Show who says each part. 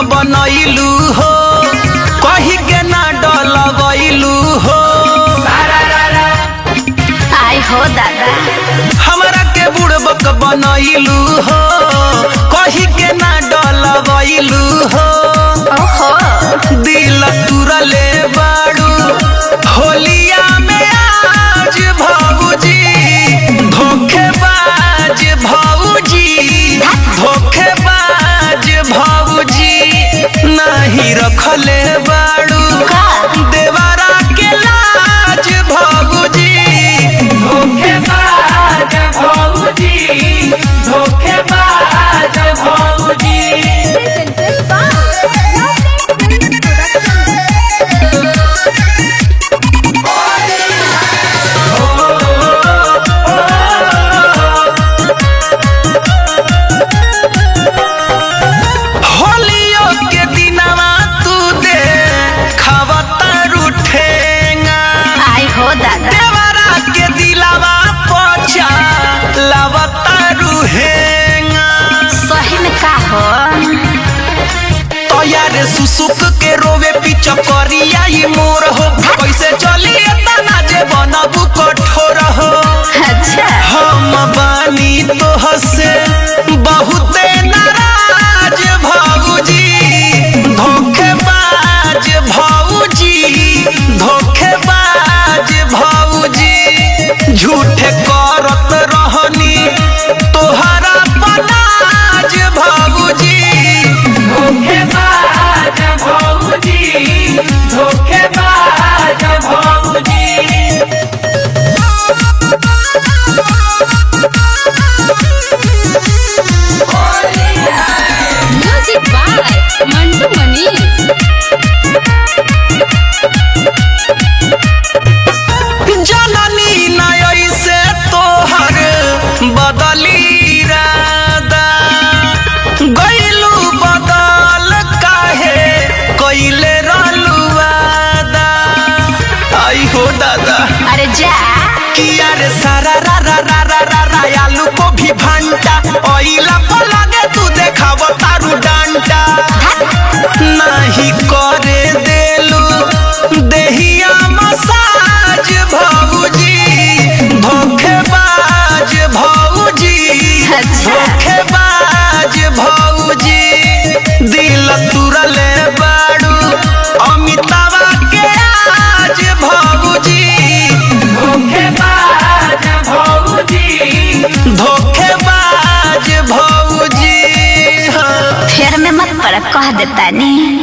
Speaker 1: बनैलू हो कही के ना डलवैलू हो
Speaker 2: आई हो दादा
Speaker 1: हमरा के बुड़बक बनैलू हो कही के ना डलवैलू हो
Speaker 2: ओहो
Speaker 1: दिल तुरले बाड़ू होलिया में आज भौजी धोखेबाज भौजी धोखेबाज भौजी नहीं रखले बाड़ू देवरा के लाज भौजी धोखेबाज भौजी धोखेबाज भौजी देवरा के दिलावा पोछा लावता रुहेंगा
Speaker 2: सही में का हो
Speaker 1: तो यार सुसुक के रोवे पीछे करिया ये मोर हो कैसे चली तना जे बनबू कठोर हो
Speaker 2: अच्छा
Speaker 1: हम बानी तो हसे बहुते नाराज भौजी धोखेबाज भौजी धोखेबाज भौजी झूठे करत रहनी तोहरा पनाज भौजी धोखेबाज भौजी धोखेबाज भौजी
Speaker 2: म्यूजिक बाय मंटू मनीष
Speaker 1: जननी नय से तोहर बदली रादा गइलू बदल काहे कइले रहलू वादा आई हो दादा
Speaker 2: अरे जा
Speaker 1: किया रे सारा रा रा रा रा रा रा आलू को भी भंटा ओइला पर लगे तू देखाव तारू डांटा नहीं करे देलू देहिया मसाज भौजी धोखेबाज भौजी धोखेबाज भौजी दिल तुरले बाड़ू अमितावा के आज भौजी धोखेबाज भौजी धोखेबाज भौजी
Speaker 2: फिर में मत पड़ कह देता नहीं।